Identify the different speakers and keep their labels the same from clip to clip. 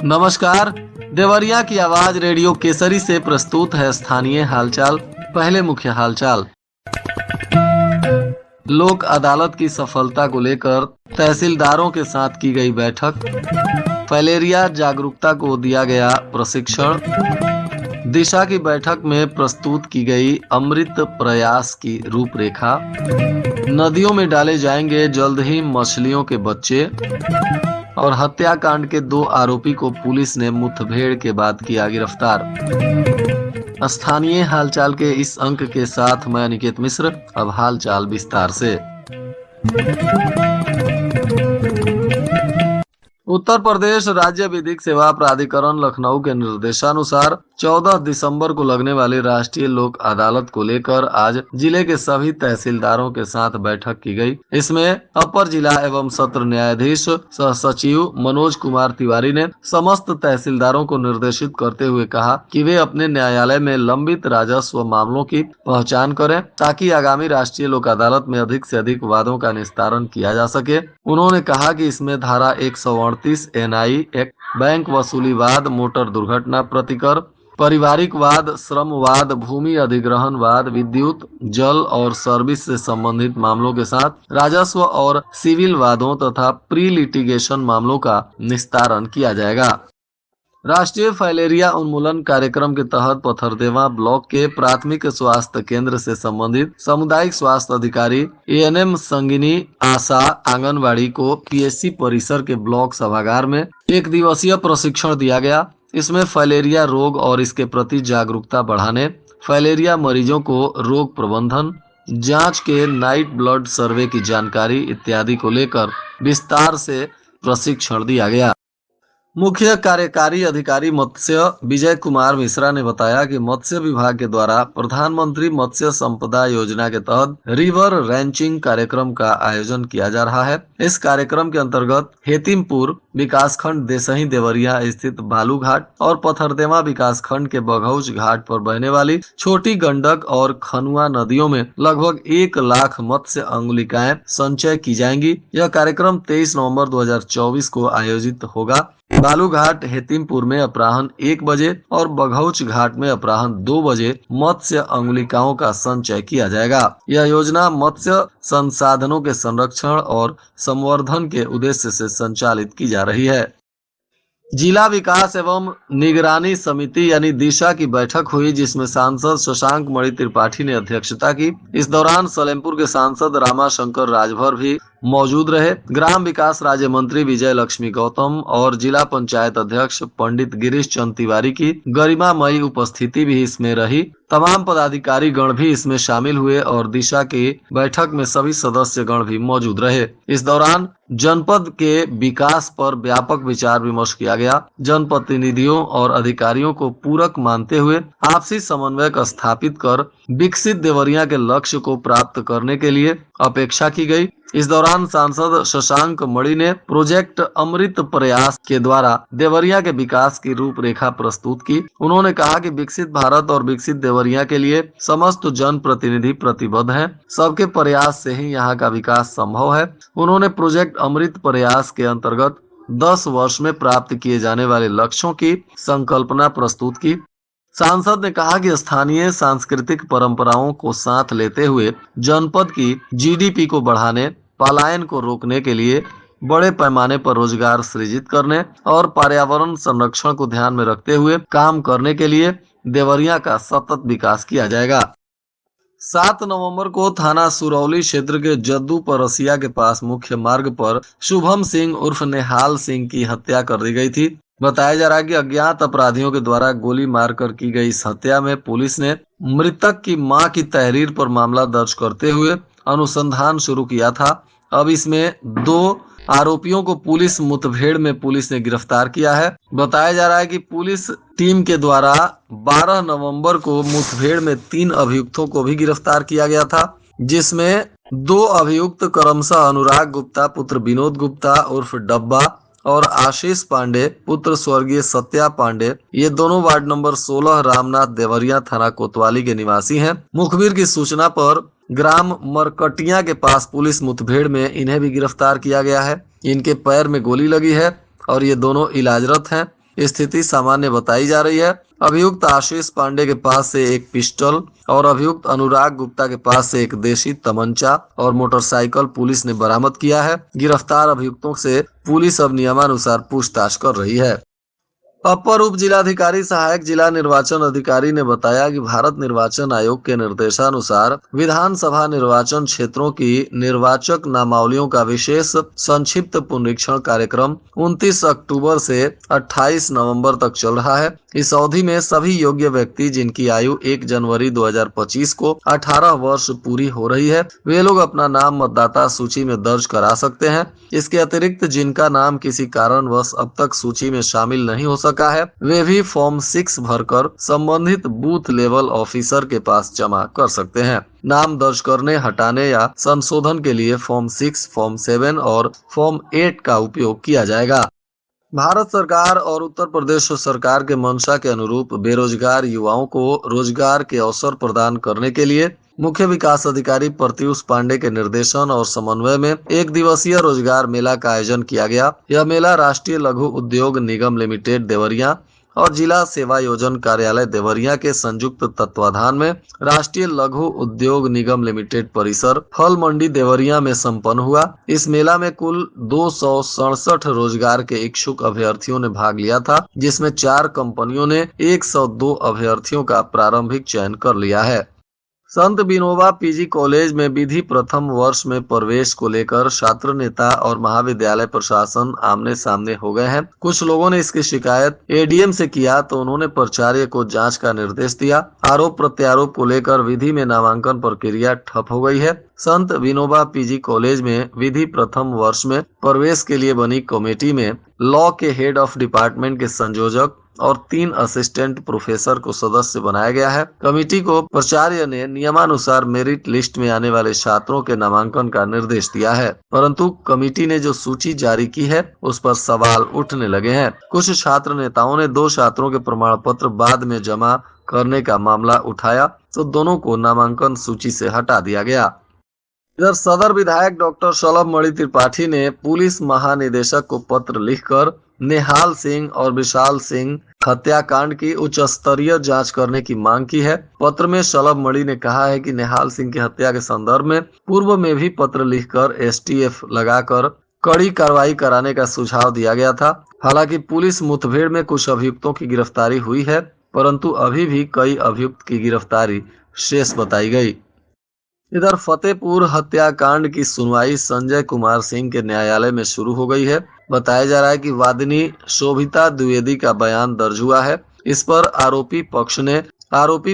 Speaker 1: नमस्कार। देवरिया की आवाज रेडियो केसरी से प्रस्तुत है स्थानीय हालचाल। पहले मुख्य हालचाल। लोक अदालत की सफलता को लेकर तहसीलदारों के साथ की गई बैठक। फैलेरिया जागरूकता को दिया गया प्रशिक्षण। दिशा की बैठक में प्रस्तुत की गई अमृत प्रयास की रूपरेखा। नदियों में डाले जाएंगे जल्द ही मछलियों के बच्चे। और हत्याकांड के 2 आरोपी को पुलिस ने मुठभेड़ के बाद किया गिरफ्तार। स्थानीय हालचाल के इस अंक के साथ मैं अनिकेत मिश्र। अब हालचाल विस्तार से। उत्तर प्रदेश राज्य विधिक सेवा प्राधिकरण लखनऊ के निर्देशानुसार 14 दिसंबर को लगने वाली राष्ट्रीय लोक अदालत को लेकर आज जिले के सभी तहसीलदारों के साथ बैठक की गई। इसमें अपर जिला एवं सत्र न्यायाधीश सह सचिव मनोज कुमार तिवारी ने समस्त तहसीलदारों को निर्देशित करते हुए कहा कि वे अपने न्यायालय में लंबित राजस्व मामलों की पहचान करें ताकि आगामी राष्ट्रीय लोक अदालत में अधिक से अधिक वादों का निस्तारण किया जा सके। उन्होंने कहा कि इसमें धारा 138 NI एक्ट, बैंक वसूली वाद, मोटर दुर्घटना प्रतिकर, पारिवारिक वाद, श्रम वाद, भूमि अधिग्रहण वाद, विद्युत, जल और सर्विस से संबंधित मामलों के साथ राजस्व और सिविल वादों तथा प्री लिटिगेशन मामलों का निस्तारण किया जाएगा। राष्ट्रीय फैलेरिया उन्मूलन कार्यक्रम के तहत पथरदेवा ब्लॉक के प्राथमिक स्वास्थ्य केंद्र से संबंधित सामुदायिक स्वास्थ्य अधिकारी ANM संगिनी आशा आंगनवाड़ी को PSC परिसर के ब्लॉक सभागार में 1 दिवसीय प्रशिक्षण दिया गया। इसमें फैलेरिया रोग और इसके प्रति जागरूकता बढ़ाने, फैलेरिया मरीजों को रोग प्रबंधन, जांच के नाइट ब्लड सर्वे की जानकारी इत्यादि को लेकर विस्तार से प्रशिक्षण दिया गया। मुख्य कार्यकारी अधिकारी मत्स्य विजय कुमार मिश्रा ने बताया कि मत्स्य विभाग के द्वारा प्रधानमंत्री मत्स्य संपदा योजना के तहत रिवर रैंचिंग कार्यक्रम का आयोजन किया जा रहा है। इस कार्यक्रम के अंतर्गत हेतिमपुर विकासखंड देसही देवरिया स्थित बालू घाट और पथरदेवा विकासखंड के बघौच घाट पर बहने वाली छोटी गंडक और खनुआ नदियों में लगभग 1 लाख मत्स्य अंगुलिकाएं संचय की जाएंगी। यह कार्यक्रम 23 नवंबर 2024 को आयोजित होगा। बालू घाट हेतिमपुर में अपराह्न 1 बजे और बघौच घाट में अपराह्न 2 बजे मत्स्य अंगुलिकाओं का संचय किया जाएगा। यह योजना मत्स्य संसाधनों के संरक्षण और संवर्धन के उद्देश्य से संचालित की जा रही है। जिला विकास एवं निगरानी समिति यानी दिशा की बैठक हुई, जिसमें सांसद शशांक मणि त्रिपाठी ने अध्यक्षता की। इस दौरान सलेमपुर के सांसद रामाशंकर राजभर भी मौजूद रहे। ग्राम विकास राज्य मंत्री विजय लक्ष्मी गौतम और जिला पंचायत अध्यक्ष पंडित गिरीश चंद तिवारी की गरिमामयी उपस्थिति भी इसमें रही। तमाम पदाधिकारी गण भी इसमें शामिल हुए और दिशा की बैठक में सभी सदस्य गण भी मौजूद रहे। इस दौरान जनपद के विकास पर व्यापक विचार विमर्श किया गया। जनप्रतिनिधियों और अधिकारियों को पूरक मानते हुए आपसी समन्वय स्थापित कर विकसित देवरिया के लक्ष्य को प्राप्त करने के लिए अपेक्षा की गई। इस दौरान सांसद शशांक मणि ने प्रोजेक्ट अमृत प्रयास के द्वारा देवरिया के विकास की रूपरेखा प्रस्तुत की। उन्होंने कहा कि विकसित भारत और विकसित देवरिया के लिए समस्त जनप्रतिनिधि प्रतिबद्ध हैं। सबके प्रयास से ही यहाँ का विकास संभव है। उन्होंने प्रोजेक्ट अमृत प्रयास के अंतर्गत 10 वर्ष में प्राप्त किए जाने वाले लक्ष्यों की संकल्पना प्रस्तुत की। सांसद ने कहा कि स्थानीय सांस्कृतिक परंपराओं को साथ लेते हुए जनपद की GDP को बढ़ाने, पलायन को रोकने के लिए बड़े पैमाने पर रोजगार सृजित करने और पर्यावरण संरक्षण को ध्यान में रखते हुए काम करने के लिए देवरिया का सतत विकास किया जाएगा। 7 नवंबर को थाना सुरौली क्षेत्र के जद्दू परसिया के पास मुख्य मार्ग पर शुभम सिंह उर्फ नेहाल सिंह की हत्या कर दी गई थी। बताया जा रहा है कि अज्ञात अपराधियों के द्वारा गोली मारकर की गई इस हत्या में पुलिस ने मृतक की मां की तहरीर पर मामला दर्ज करते हुए अनुसंधान शुरू किया था। अब इसमें 2 आरोपियों को पुलिस मुठभेड़ में पुलिस ने गिरफ्तार किया है। बताया जा रहा है कि पुलिस टीम के द्वारा 12 नवंबर को मुठभेड़ में 3 अभियुक्तों को भी गिरफ्तार किया गया था, जिसमें 2 अभियुक्त क्रमशः अनुराग गुप्ता पुत्र विनोद गुप्ता उर्फ डब्बा और आशीष पांडे पुत्र स्वर्गीय सत्या पांडे, ये दोनों वार्ड नंबर 16 रामनाथ देवरिया थाना कोतवाली के निवासी हैं। मुखबिर की सूचना पर ग्राम मरकटिया के पास पुलिस मुठभेड़ में इन्हें भी गिरफ्तार किया गया है। इनके पैर में गोली लगी है और ये दोनों इलाजरत हैं। स्थिति सामान्य बताई जा रही है। अभियुक्त आशीष पांडे के पास से एक पिस्टल और अभियुक्त अनुराग गुप्ता के पास से एक देशी तमंचा और मोटरसाइकिल पुलिस ने बरामद किया है। गिरफ्तार अभियुक्तों से पुलिस अब नियमानुसार पूछताछ कर रही है। अपर उप जिलाधिकारी सहायक जिला निर्वाचन अधिकारी ने बताया कि भारत निर्वाचन आयोग के निर्देशानुसार विधानसभा निर्वाचन क्षेत्रों की निर्वाचक नामावलियों का विशेष संक्षिप्त पुनरीक्षण कार्यक्रम 29 अक्टूबर से 28 नवंबर तक चल रहा है। इस अवधि में सभी योग्य व्यक्ति जिनकी आयु 1 जनवरी 2025 को 18 वर्ष पूरी हो रही है, वे लोग अपना नाम मतदाता सूची में दर्ज करा सकते हैं। इसके अतिरिक्त जिनका नाम किसी कारणवश अब तक सूची में शामिल नहीं हो सका है, वे भी फॉर्म 6 भरकर संबंधित बूथ लेवल ऑफिसर के पास जमा कर सकते हैं। नाम दर्ज करने, हटाने या संशोधन के लिए फॉर्म 6, फॉर्म 7 और फॉर्म 8 का उपयोग किया जाएगा। भारत सरकार और उत्तर प्रदेश सरकार के मंशा के अनुरूप बेरोजगार युवाओं को रोजगार के अवसर प्रदान करने के लिए मुख्य विकास अधिकारी प्रत्युष पांडे के निर्देशन और समन्वय में 1 दिवसीय रोजगार मेला का आयोजन किया गया। यह मेला राष्ट्रीय लघु उद्योग निगम लिमिटेड देवरिया और जिला सेवा योजन कार्यालय देवरिया के संयुक्त तत्वाधान में राष्ट्रीय लघु उद्योग निगम लिमिटेड परिसर फल मंडी देवरिया में संपन्न हुआ। इस मेला में कुल 267 रोजगार के इच्छुक अभ्यर्थियों ने भाग लिया था, जिसमें 4 कंपनियों ने 102 अभ्यर्थियों का प्रारंभिक चयन कर लिया है। संत विनोबा पीजी कॉलेज में विधि प्रथम वर्ष में प्रवेश को लेकर छात्र नेता और महाविद्यालय प्रशासन आमने सामने हो गए हैं। कुछ लोगों ने इसकी शिकायत एडीएम से किया तो उन्होंने प्राचार्य को जांच का निर्देश दिया। आरोप प्रत्यारोप को लेकर विधि में नामांकन प्रक्रिया ठप हो गई है। संत विनोबा पीजी कॉलेज में विधि प्रथम वर्ष में प्रवेश के लिए बनी कमेटी में लॉ के हेड ऑफ डिपार्टमेंट के संयोजक और 3 असिस्टेंट प्रोफेसर को सदस्य बनाया गया है। कमेटी को प्राचार्य ने नियमानुसार मेरिट लिस्ट में आने वाले छात्रों के नामांकन का निर्देश दिया है, परंतु कमेटी ने जो सूची जारी की है उस पर सवाल उठने लगे हैं। कुछ छात्र नेताओं ने 2 छात्रों के प्रमाण पत्र बाद में जमा करने का मामला उठाया तो दोनों को नामांकन सूची से हटा दिया गया। इधर सदर विधायक डॉक्टर शलभ मणि त्रिपाठी ने पुलिस महानिदेशक को पत्र लिखकर नेहाल सिंह और विशाल सिंह हत्याकांड की उच्च स्तरीय जांच करने की मांग की है। पत्र में शलभ मणि ने कहा है कि नेहाल सिंह की हत्या के संदर्भ में पूर्व में भी पत्र लिखकर एसटीएफ लगाकर कड़ी कार्रवाई कराने का सुझाव दिया गया था। हालांकि पुलिस मुठभेड़ में कुछ अभियुक्तों की गिरफ्तारी हुई है, परंतु अभी भी कई अभियुक्त की गिरफ्तारी शेष बताई गई। इधर फतेहपुर हत्याकांड की सुनवाई संजय कुमार सिंह के न्यायालय में शुरू हो गई है। बताया जा रहा है कि वादिनी शोभिता द्विवेदी का बयान दर्ज हुआ है। इस पर आरोपी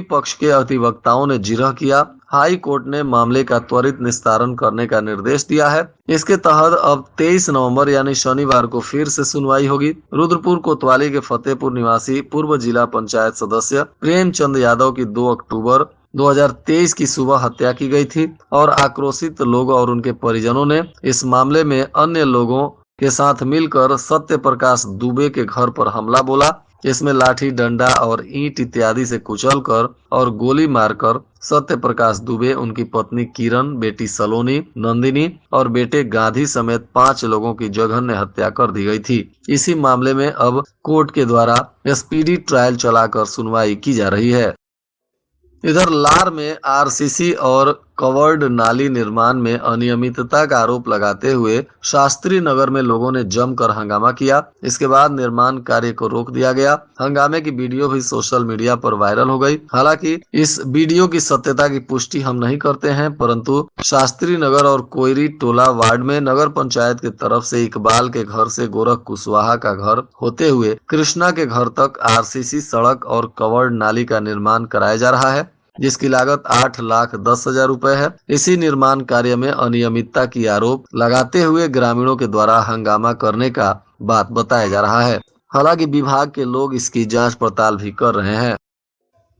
Speaker 1: पक्ष के अधिवक्ताओं ने जिरह किया। हाई कोर्ट ने मामले का त्वरित निस्तारण करने का निर्देश दिया है। इसके तहत अब 23 नवंबर यानी शनिवार को फिर से सुनवाई होगी। रुद्रपुर कोतवाली के फतेहपुर निवासी पूर्व जिला पंचायत सदस्य प्रेमचंद यादव की 2 अक्टूबर 2023 की सुबह हत्या की गई थी और आक्रोशित लोगों और उनके परिजनों ने इस मामले में अन्य लोगों के साथ मिलकर सत्य प्रकाश दुबे के घर पर हमला बोला। इसमें लाठी, डंडा और ईंट इत्यादि से कुचलकर और गोली मारकर सत्य प्रकाश दुबे, उनकी पत्नी किरण, बेटी सलोनी, नंदिनी और बेटे गांधी समेत 5 लोगों की जघन्य हत्या कर दी गई थी। इसी मामले में अब कोर्ट के द्वारा स्पीडी ट्रायल चलाकर सुनवाई की जा रही है। इधर लार में आरसीसी और कवर्ड नाली निर्माण में अनियमितता का आरोप लगाते हुए शास्त्री नगर में लोगों ने जमकर हंगामा किया। इसके बाद निर्माण कार्य को रोक दिया गया। हंगामे की वीडियो भी सोशल मीडिया पर वायरल हो गई। हालांकि इस वीडियो की सत्यता की पुष्टि हम नहीं करते हैं, परंतु शास्त्री नगर और कोयरी टोला वार्ड में नगर पंचायत की तरफ से इकबाल के घर से गोरख कुशवाहा का घर होते हुए कृष्णा के घर तक आरसीसी सड़क और कवर्ड नाली का निर्माण कराया जा रहा है, जिसकी लागत 8,10,000 रुपए है। इसी निर्माण कार्य में अनियमितता की आरोप लगाते हुए ग्रामीणों के द्वारा हंगामा करने का बात बताया जा रहा है। हालांकि विभाग के लोग इसकी जांच पड़ताल भी कर रहे हैं।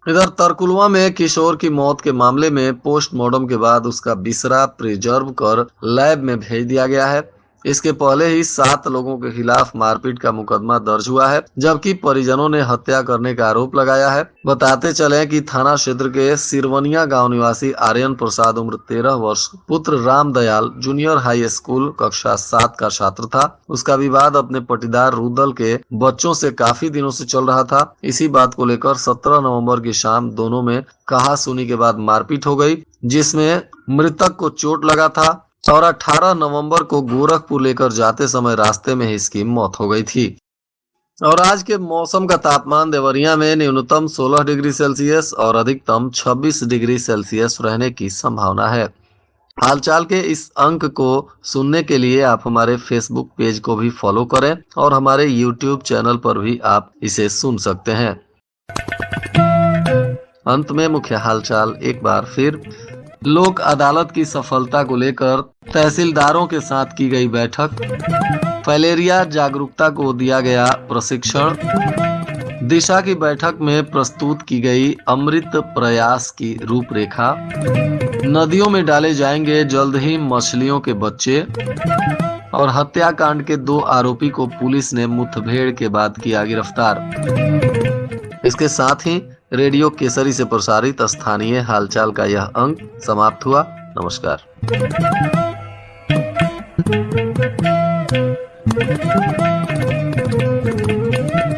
Speaker 1: इधर तरकुलवा में किशोर की मौत के मामले में पोस्टमार्टम के बाद उसका बिसरा प्रिजर्व कर लैब में भेज दिया गया है। इसके पहले ही 7 लोगों के खिलाफ मारपीट का मुकदमा दर्ज हुआ है, जबकि परिजनों ने हत्या करने का आरोप लगाया है। बताते चले कि थाना क्षेत्र के सिरवनिया गांव निवासी आर्यन प्रसाद उम्र 13 वर्ष पुत्र Ram Dayal junior high school कक्षा 7 का छात्र था। उसका विवाद अपने पटीदार रुदल के बच्चों से काफी दिनों से चल रहा था। इसी बात को लेकर 17 नवंबर की शाम दोनों में कहा सुनी के बाद मारपीट हो गई, जिसमें मृतक को चोट लगा था और 18 नवंबर को गोरखपुर लेकर जाते समय रास्ते में ही इसकी मौत हो गई थी। और आज के मौसम का तापमान देवरिया में न्यूनतम 16 डिग्री सेल्सियस और अधिकतम 26 डिग्री सेल्सियस रहने की संभावना है। हालचाल के इस अंक को सुनने के लिए आप हमारे फेसबुक पेज को भी फॉलो करें और हमारे यूट्यूब चैनल पर भी आप इसे सुन सकते हैं। अंत में मुख्य हालचाल एक बार फिर। लोक अदालत की सफलता को लेकर तहसीलदारों के साथ की गई बैठक। फैलेरिया जागरूकता को दिया गया प्रशिक्षण। दिशा की बैठक में प्रस्तुत की गई अमृत प्रयास की रूपरेखा। नदियों में डाले जाएंगे जल्द ही मछलियों के बच्चे। और हत्याकांड के 2 आरोपी को पुलिस ने मुठभेड़ के बाद किया गिरफ्तार। इसके साथ ही रेडियो केसरी से प्रसारित स्थानीय हालचाल का यह अंक समाप्त हुआ। नमस्कार।